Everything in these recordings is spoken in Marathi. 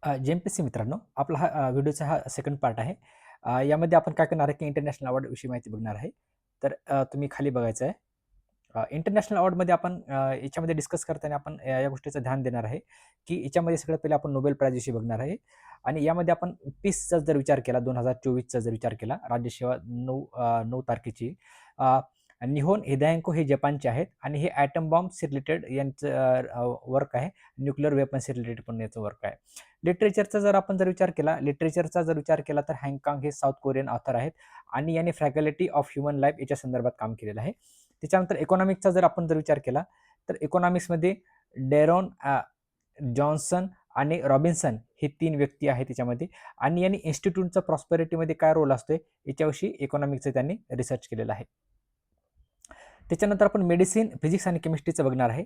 जे-एम-पी-एस-सी मित्रांनो, आपला व्हिडिओचा हा सेकंड पार्ट आहे. यामध्ये आपण काय करणार आहे, की इंटरनॅशनल अवॉर्डविषयी माहिती बघणार आहे. तर तुम्ही खाली बघायचं आहे. इंटरनॅशनल अवॉर्डमध्ये आपण याच्यामध्ये डिस्कस करताना आपण या गोष्टीचं ध्यान देणार आहे, की याच्यामध्ये सगळ्यात पहिले आपण नोबेल प्राइजविषयी बघणार आहे आणि यामध्ये आपण पीसचा जर विचार केला, 2024चा जर विचार केला, राज्यसेवा 9 तारखेची. अ, निहोन हिदायंको हे जपानचे आहेत आणि हे ॲटम बॉम्ब्स रिलेटेड यांचं वर्क आहे. न्यूक्लिअर वेपन्स रिलेटेड पण याचं वर्क आहे. लिटरेचरचा जर आपण लिटरेचरचा जर विचार केला तर हँगकाँग हे साऊथ कोरियन ऑथर आहेत आणि यांनी फ्रॅगलिटी ऑफ ह्युमन लाईफ याच्या संदर्भात काम केलेलं आहे. त्याच्यानंतर इकॉनॉमिक्सचा जर आपण विचार केला तर इकॉनॉमिक्समध्ये डेरॉन जॉन्सन आणि रॉबिन्सन हे 3 व्यक्ती आहेत त्याच्यामध्ये आणि यांनी इन्स्टिट्यूटचा प्रॉस्पेरिटीमध्ये काय रोल असतोय याच्याविषयी इकॉनॉमिक्सचं त्यांनी रिसर्च केलेलं आहे. त्याच्यानंतर आपण मेडिसिन, फिजिक्स आणि केमिस्ट्रीचं बघणार आहे.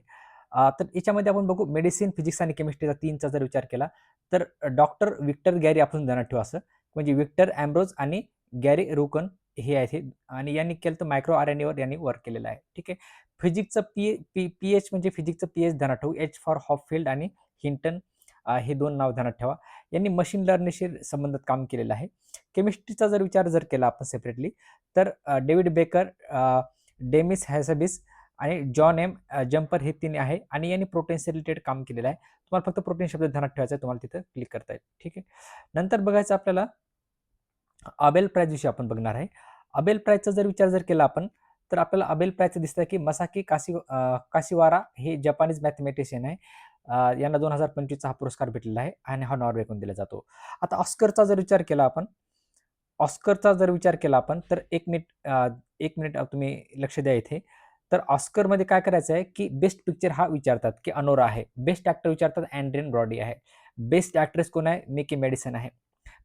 तर याच्यामध्ये आपण बघू मेडिसिन, फिजिक्स आणि केमिस्ट्रीचा 3चा जर विचार केला तर डॉक्टर विक्टर गॅरी आपण ध्यानात ठेवू असं म्हणजे विक्टर ॲम्ब्रोज आणि गॅरी रुकन हे आहेत आणि यांनी केलं तर मायक्रो आर-एन-एवर यांनी वर्क केलेलं आहे. ठीक आहे. फिजिक्सचं पी-एच म्हणजे फिजिक्सचं पी-एच ध्यानात ठेवू. एच फॉर हॉपफिल्ड आणि हिंटन हे 2 नाव ध्यानात ठेवा. यांनी मशीन लर्निंगशी संबंधित काम केलेलं आहे. केमिस्ट्रीचा जर विचार केला आपण सेपरेटली तर डेव्हिड बेकर, डेमिस हॅसॅबिस आणि जॉन एम जम्पर हे 3 आहे आणि यांनी प्रोटीन्स रिलेटेड काम केलेलं आहे. तुम्हाला फक्त प्रोटीन शब्द ध्यानात ठेवायचा आहे. तुम्हाला तिथं क्लिक करता येईल. ठीक आहे. नंतर बघायचं आपल्याला अबेल प्राइजविषयी आपण बघणार आहे. अबेल प्राइजचा जर विचार केला आपण तर आपल्याला अबेल प्राइजचं दिसतं की मसाकी काशिवारा हे जपानीज मॅथमॅटिशियन आहे. यांना 2025चा हा पुरस्कार भेटलेला आहे आणि हा नॉर्वेकडून दिला जातो. आता ऑस्करचा जर विचार केला आपण तर 1 मिनिट तुम्ही लक्ष द्या इथे. तर ऑस्करमध्ये काय करायचं आहे, की बेस्ट पिक्चर हा विचारतात, की अनोरा आहे. बेस्ट ॲक्टर विचारतात एंड्रियन ब्रॉडी आहे. बेस्ट ॲक्ट्रेस कोण आहे? मिकी मेडिसन आहे.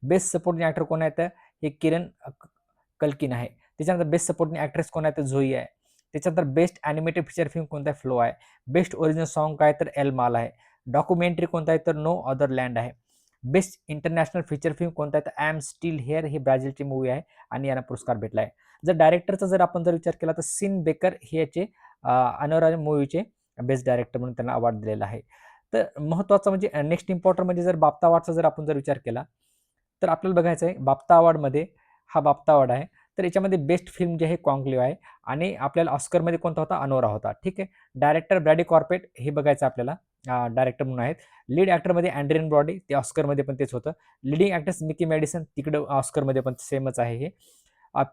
बेस्ट सपोर्टिंग ॲक्टर कोण आहे? तर हे किरण कल्किन आहे. त्याच्यानंतर बेस्ट सपोर्टिंग ॲक्ट्रेस कोण आहे? तर झोई आहे. त्याच्यानंतर बेस्ट ॲनिमेटेड फीचर फिल्म कोणता आहे? फ्लो आहे. बेस्ट ओरिजिनल सॉन्ग काय? तर एल माल आहे. डॉक्युमेंटरी कोणता आहे? तर नो अदर लँड आहे. बेस्ट इंटरनॅशनल फीचर फिल्म कोणता आहे? तर आय एम स्टील हिअर ही ब्राझीलची मूव्ही आहे आणि यांना पुरस्कार भेटला आहे. जर डायरेक्टरचा जर आपण विचार केला तर सीन बेकर हे याचे अनोरा मूव्हीचे बेस्ट डायरेक्टर म्हणून त्यांना अवॉर्ड दिलेला आहे. तर महत्त्वाचं म्हणजे नेक्स्ट इम्पॉर्टंट म्हणजे जर बाफ्ता अवॉर्डचा जर आपण विचार केला तर आपल्याला बघायचं आहे बाफ्ता अवॉर्डमध्ये हा बाफ्ता अवॉर्ड आहे. तर याच्यामध्ये बेस्ट फिल्म जे आहे कॉन्क्लेव्ह आहे आणि आपल्याला ऑस्करमध्ये कोणता होता? अनोरा होता. ठीक आहे. डायरेक्टर ब्रॅडी कॉर्पेट हे बघायचं आपल्याला डायरेक्टर म्हणून आहेत. लीड ॲक्टरमध्ये अँड्रियन ब्रॉडी ते ऑस्करमध्ये पण तेच होतं. लीडिंग ॲक्ट्रेस मिकी मेडिसन तिकडं ऑस्करमध्ये पण सेमच आहे हे.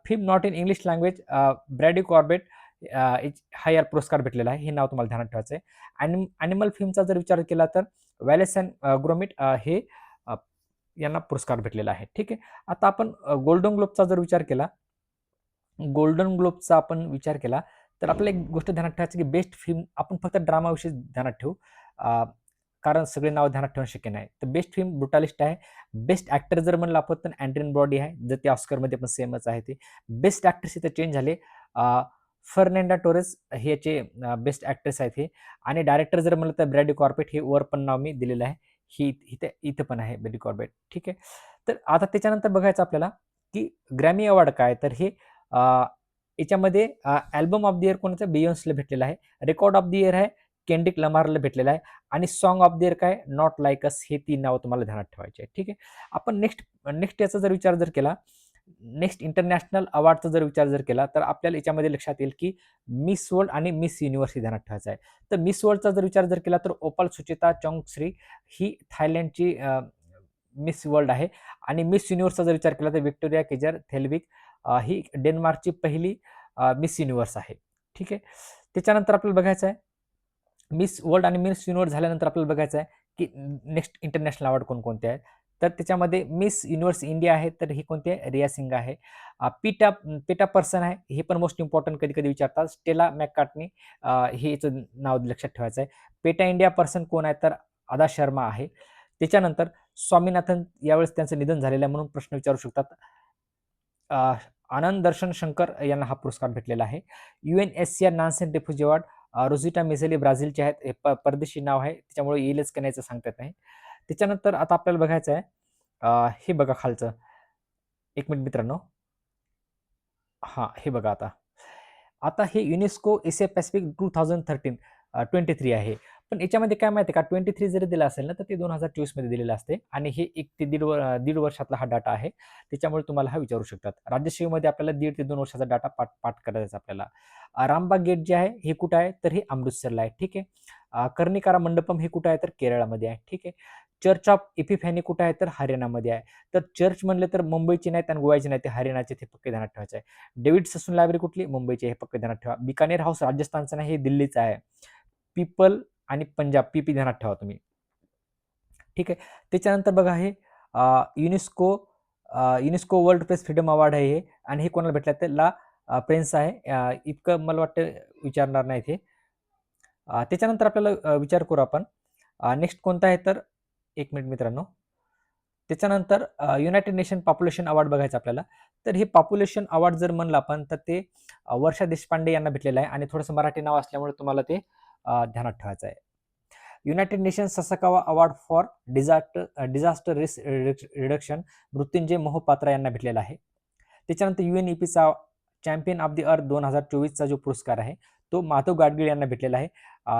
Film not in English language Brady Corbett हा यार पुरस्कार भेटलेला आहे. हे नाव तुम्हाला ध्यानात ठेवायचं आहे. ॲनिमल फिल्मचा जर विचार केला तर वॅलेस अँड ग्रोमिट हे यांना पुरस्कार भेटलेला आहे. ठीक आहे. आता आपण गोल्डन ग्लोबचा जर विचार केला तर आपल्याला एक गोष्ट ध्यानात ठेवायची की बेस्ट फिल्म आपण फक्त ड्रामाविषयी ध्यानात ठेवू. कारण सगळे नाव ध्यानात ठेवणं शक्य नाही. तर बेस्ट फिल्म ब्रुटालिस्ट आहे. बेस्ट ॲक्टर जर म्हणलं आपण तर अँड्रियन ब्रॉडी आहे. जर ते ऑस्करमध्ये पण सेमच आहे ते. बेस्ट ॲक्ट्रेस इथं चेंज झाले. फर्नांडा टोरेस हे याचे बेस्ट ॲक्ट्रेस आहेत हे आणि डायरेक्टर जर म्हणलं तर ब्रॅडी कॉर्बेट हे वर पण नाव मी दिलेलं आहे. ही इथं पण आहे ब्रॅडी कॉर्बेट. ठीक आहे. तर आता त्याच्यानंतर बघायचं आपल्याला की ग्रॅमी अवॉर्ड काय तर हे याच्यामध्ये अल्बम ऑफ द इयर कोणाचं बियोन्सला भेटलेला आहे. रेकॉर्ड ऑफ द इयर आहे केंड्रिक लमारला भेटलेला आहे आणि सॉन्ग ऑफ द इयर काय नॉट लाईक अस हे 3 नावं तुम्हाला ध्यानात ठेवायचे आहे. ठीक आहे. आपण नेक्स्ट याचा जर विचार केला नेक्स्ट इंटरनॅशनल अवॉर्डचा जर विचार केला तर आपल्याला याच्यामध्ये लक्षात येईल की मिस वर्ल्ड आणि मिस युनिव्हर्स हे ध्यानात ठेवायचा आहे. तर मिस वर्ल्डचा जर विचार केला तर ओपाल सुचिता चौंगश्री ही थायलंडची मिस वर्ल्ड आहे आणि मिस युनिव्हर्सचा जर विचार केला तर व्हिक्टोरिया केजर थेल्विक ही डेन्मार्कची पहिली मिस युनिव्हर्स आहे. ठीक आहे. त्याच्यानंतर आपल्याला बघायचं आहे मिस वर्ल्ड आणि मिस युनिव्हर्स झाल्यानंतर आपल्याला बघायचं आहे की नेक्स्ट इंटरनॅशनल अवॉर्ड कोणकोणते आहेत. तर त्याच्यामध्ये मिस युनिव्हर्स इंडिया आहे तर ही कोणती आहे? रिया सिंग आहे. पेटा पर्सन आहे हे पण मोस्ट इम्पॉर्टंट कधी-कधी विचारतात. स्टेला मॅककार्टनी हे याचं नाव लक्षात ठेवायचं आहे. पेटा इंडिया पर्सन कोण आहे? तर अदा शर्मा आहे. त्याच्यानंतर स्वामीनाथन यावेळेस त्यांचं निधन झालेलं आहे म्हणून प्रश्न विचारू शकतात. आनंद दर्शन शंकर यांना हा पुरस्कार भेटलेला आहे. UNHCR नॉन रिफ्युजी अवॉर्ड रोझिटा मेझेली ब्राझीलचे आहेत. हे परदेशी नाव आहे त्याच्यामुळे येईलच का नाहीचं सांगता येत नाही. त्याच्यानंतर आता आपल्याला बघायचं आहे हे बघा खालचं. 1 मिनिट मित्रांनो. हां, हे बघा आता. आता हे युनेस्को एशिया पॅसिफिक 2013 23 आहे. पण याच्यामध्ये काय माहिती आहे का 23 जरी दिलं असेल ना तर ते 2024 मध्ये दिलेलं असते आणि हे 1 ते दीड वर्षातला हा डाटा आहे. त्याच्यामुळे तुम्हाला हा विचारू शकतात. राज्यसेवेमध्ये आपल्याला 1.5 ते 2 वर्षाचा डाटा पाठ करायचा आपल्याला. रामबाग गेट जे आहे हे कुठं आहे तर हे अमृतसरला आहे. ठीक आहे. कर्णिकारा मंडपम हे कुठं आहे तर केरळमध्ये आहे. ठीक आहे. चर्च ऑफ इपिफॅनी कुठं आहे तर हरियाणामध्ये आहे. तर चर्च म्हणले तर मुंबईची नाहीत आणि गोव्याची नाही ते हरियाणाचे ते पक्के ध्यानात ठेवायचे आहे. डेव्हिड ससून लायब्ररी कुठली मुंबईची हे पक्के ध्यानात ठेवा. बिकानेर हाऊस राजस्थानचं नाही हे दिल्लीचं आहे. पीपल आणि पंजाब पीपी ध्यानात ठेवा तुम्ही. ठीक आहे. त्याच्यानंतर बघा हे UNESCO UNESCO world press freedom award आहे हे आणि हे कोणाला भेटलं तर ला प्रिन्स आहे. इतकं मला वाटतं विचारणार नाही ते. त्याच्यानंतर आपल्याला विचार करू आपण नेक्स्ट कोणता आहे तर एक मिनिट मित्रांनो. त्याच्यानंतर युनायटेड नेशन पॉप्युलेशन अवॉर्ड बघायचं आपल्याला. तर हे पॉप्युलेशन अवॉर्ड जर म्हणलं आपण तर ते वर्षा देशपांडे यांना भेटलेलं आहे आणि थोडंसं मराठी नाव असल्यामुळे तुम्हाला ते ध्यानात ठेवायचं आहे. United nation Sasakawa award for disaster risk reduction Mrityunjay Mohapatra यांना भेटलेला आहे. त्याच्यानंतर UNEPचा चॅम्पियन ऑफ द अर्थ 2024चा जो पुरस्कार आहे तो माधव गाडगीळ यांना भेटलेला आहे.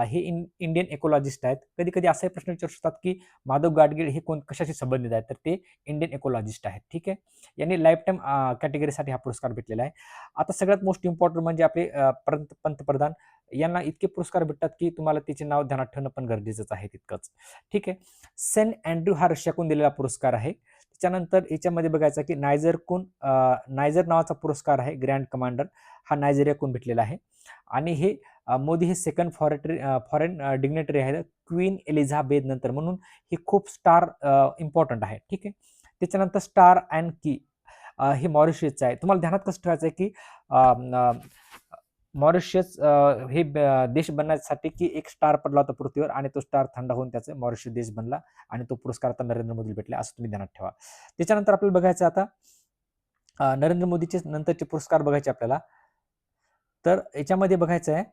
हे इंडियन इकोलॉजिस्ट आहेत. कधी कधी असाही प्रश्न विचारू शकतात की माधव गाडगीळ हे कशाशी संबंधित आहेत तर ते इंडियन इकोलॉजिस्ट आहेत. ठीक आहे. यांनी लाईफ टाईम कॅटेगरीसाठी हा पुरस्कार भेटलेला आहे. आता सगळ्यात मोस्ट इम्पॉर्टंट म्हणजे आपले पंतप्रधान यांना इतके पुरस्कार भेटतात की तुम्हाला तिचे नाव ध्यानात ठेवणं पण गरजेचंच आहे तितकंच. ठीक आहे. सेंट अँड्र्यू हा रशियाकडून दिलेला पुरस्कार आहे. त्याच्यानंतर याच्यामध्ये बघायचं की नायजर नावाचा पुरस्कार आहे ग्रँड कमांडर हा नायजेरियाकडून भेटलेला आहे आणि हे मोदी हे सेकंड फॉरेन डिग्नेटरी आहे क्वीन एलिझाबेथ नंतर म्हणून हे खूप स्टार इम्पॉर्टंट आहे. ठीक आहे. त्याच्यानंतर स्टार अँड की हे मॉरिशियसचं आहे. तुम्हाला ध्यानात कसं ठेवायचं आहे की मॉरिशियस हे देश बनण्यासाठी की एक स्टार पडला होता पृथ्वीवर आणि तो स्टार थंड होऊन त्याचा मॉरिशियस देश बनला आणि तो पुरस्कार आता नरेंद्र मोदीला भेटला असं तुम्ही ध्यानात ठेवा. त्याच्यानंतर आपल्याला बघायचं आता नरेंद्र मोदीचे नंतरचे पुरस्कार बघायचे आपल्याला. तर याच्यामध्ये बघायचं आहे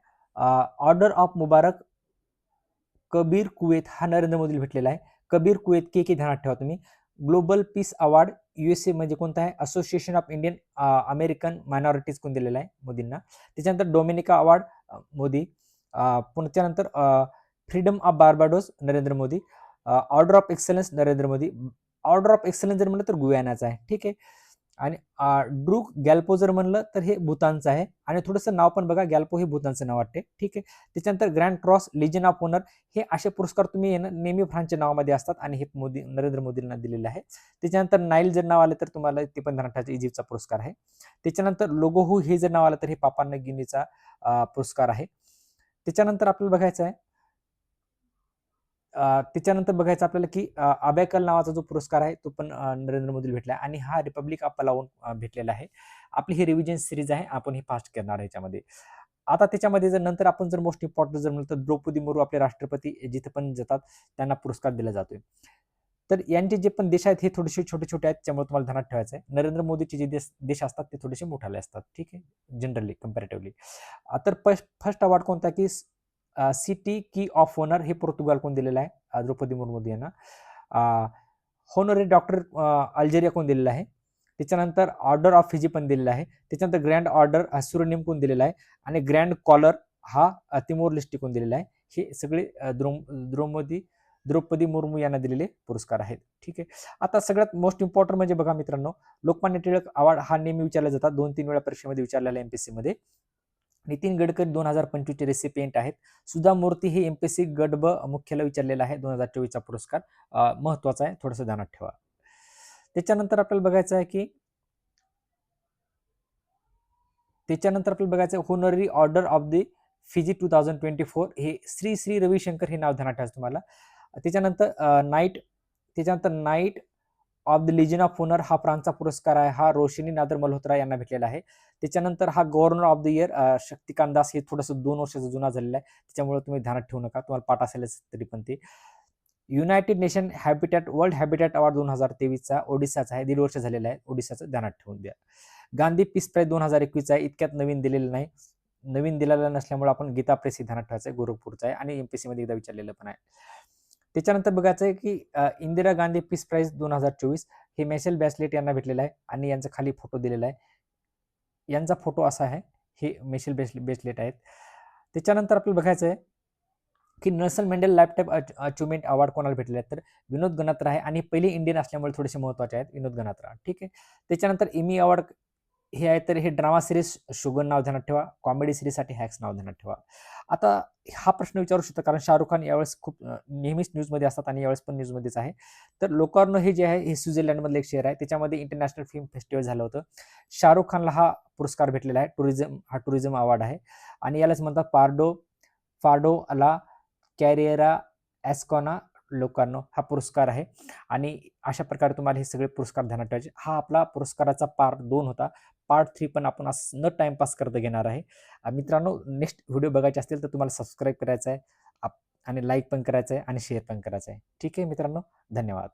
order of Mubarak Kabir Kuwait हा नरेंद्र मोदीला भेटलेला आहे. कबीर कुवेत के ध्यानात ठेवा तुम्ही. ग्लोबल पीस अवॉर्ड USA म्हणजे कोणता आहे association of Indian American minorities कोण दिलेला आहे मोदींना. त्याच्यानंतर डोमिनिका अवॉर्ड मोदी. त्याच्यानंतर freedom of Barbados Narendra Modi. Order of excellence Narendra Modi. Order of excellence जर म्हणलं तर गुयानाचा आहे. ठीक आहे. आणि ड्रूक गॅल्पो जर म्हणलं तर हे भूतानचं आहे आणि थोडंसं नाव पण बघा गॅल्पो हे भूतानचं नाव वाटते. ठीक आहे. त्याच्यानंतर ग्रँड क्रॉस लिजन ऑफ ऑनर हे असे पुरस्कार तुम्ही नेहमी फ्रान्सच्या नावामध्ये असतात आणि हे नरेंद्र मोदींना दिलेलं आहे. त्याच्यानंतर नाईल जर नाव आलं तर तुम्हाला ते पण ध्यानात ठेवायचं इजिप्तचा पुरस्कार आहे. त्याच्यानंतर लोगोहू हे जर नाव आलं तर हे पापा गिनीचा पुरस्कार आहे. त्याच्यानंतर आपल्याला बघायचं आहे त्याच्यानंतर बघायचं आपल्याला की अबॅकल नावाचा जो पुरस्कार आहे तो पण नरेंद्र मोदीला भेटला आणि हा रिपब्लिक ऑफ पलावून भेटलेला आहे. आपली ही रिव्हिजन सिरीज आहे आपण ही फास्ट करणार आहे याच्यामध्ये. आता त्याच्यामध्ये जर नंतर आपण जर मोस्ट इम्पॉर्टंट जर म्हणलं तर द्रौपदी मुर्मू आपले राष्ट्रपती जिथे पण जातात त्यांना पुरस्कार दिला जातोय. तर यांचे जे पण देश आहेत हे थोडेसे छोटे छोटे आहेत त्यामुळे तुम्हाला ध्यानात ठेवायचं आहे. नरेंद्र मोदीचे जे देश असतात ते थोडेसे मोठाले असतात. ठीक आहे जनरली कम्पॅरेटिव्हली. तर फर्स्ट अवॉर्ड कोणता की सिटी की ऑफ ऑनर हे पोर्तुगाल कोण दिलेलं आहे द्रौपदी मुर्मू यांना. होनरी डॉक्टर अल्जेरिया कोण दिलेला आहे. त्याच्यानंतर ऑर्डर ऑफ फिजी पण दिलेला आहे. त्याच्यानंतर ग्रँड ऑर्डर सुरिनेम कोण दिलेला आहे आणि ग्रँड कॉलर हा तिमोर लेस्टे कोण दिलेला आहे. हे सगळे द्रौपदी मुर्मू यांना दिलेले पुरस्कार आहेत. ठीक आहे. आता सगळ्यात मोस्ट इम्पॉर्टंट म्हणजे बघा मित्रांनो लोकमान्य टिळक अवॉर्ड हा नेहमी विचारला जातात 2-3 वेळा परीक्षेमध्ये विचारलेला MPSC मध्ये. नितीन गडकरी 2025 चे रेसिपिएंट आहेत. सुधा मूर्ती हे MPSC गट ब मुख्याला विचारलेला आहे 2024चा पुरस्कार महत्वाचा आहे थोडंसं ध्यानात ठेवा. त्याच्यानंतर आपल्याला बघायचं आहे की honorary order of the Fiji 2024 हे श्री श्री रविशंकर हे नाव ध्यानात ठेवायचं तुम्हाला. त्याच्यानंतर knight of the legion of honour हा फ्रान्सचा पुरस्कार आहे. हा रोशिनी नादर मल्होत्रा यांना भेटलेला आहे. त्याच्यानंतर हा governor of the year Shaktikanta Das हे थोडंसं 2 वर्षाचा जुना झालेला आहे त्याच्यामुळे तुम्ही ध्यानात ठेवू नका तुम्हाला पाठ असेलच तरी पण ते. United Nation World Habitat Award 2023चा ओडिसाचा आहे 1.5 वर्ष झालेला आहे ओडिसाचं ध्यानात ठेवून द्या. गांधी पीस प्राइज 2021 आहे इतक्यात नवीन दिलेलं नाही. नवीन दिलेला नसल्यामुळे आपण गीता प्रेस हे ध्यानात ठेवायचं आहे गोरखपूरचा आहे आणि MPSC मध्ये एकदा विचारलेलं पण आहे. त्याच्यानंतर बघायचं आहे की इंदिरा गांधी पीस प्राइज 2024 हे मेशेल बॅसलेट यांना भेटलेला आहे आणि यांचा खाली फोटो दिलेला आहे. यांचा फोटो असा आहे हे मेशेल बॅसलेट आहेत. त्याच्यानंतर आपल्याला बघायचं आहे की नेल्सन मंडेला लाईफटाईम अचिव्हमेंट अवॉर्ड कोणाला भेटलेला आहे, तर विनोद गणात्रा आहे आणि पहिले इंडियन असल्यामुळे थोडेसे महत्त्वाचे आहेत विनोद गणात्रा. ठीक आहे. त्याच्यानंतर एमी अवॉर्ड हे आहे, तर हे ड्रामा सीरीज शुगन नाव ध्यानात ठेवा, कॉमेडी सीरीजसाठी हॅक्स नाव ध्यानात ठेवा. आता हा प्रश्न विचारू शकतो कारण शाहरुख खान यावेळेस खूप नेहमीच न्यूजमध्ये असतात आणि यावेळेस पण न्यूजमध्येच आहे. तर लोकार्नो हे जे आहे हे स्वित्झर्लंडमधलं एक शहर आहे. त्याच्यामध्ये इंटरनॅशनल फिल्म फेस्टिवल झालं होतं. शाहरुख खानला हा पुरस्कार भेटलेला आहे. टुरिझम अवॉर्ड आहे आणि यालाच म्हणतात फार्डो अला कॅरियरा एस्कॉना लोकार्नो हा पुरस्कार आहे. आणि अशा प्रकारे तुम्हाला हे सगळे पुरस्कार ध्यानात ठेवायचे. हा आपला पुरस्काराचा पार्ट 2 होता. पार्ट 3 पण आपण असं न टाईमपास करता घेणार आहे. मित्रांनो, नेक्स्ट व्हिडिओ बघायचे असतील तर तुम्हाला सबस्क्राईब करायचं आहे आणि लाईक पण करायचं आहे आणि शेअर पण करायचं आहे. ठीक आहे मित्रांनो, धन्यवाद.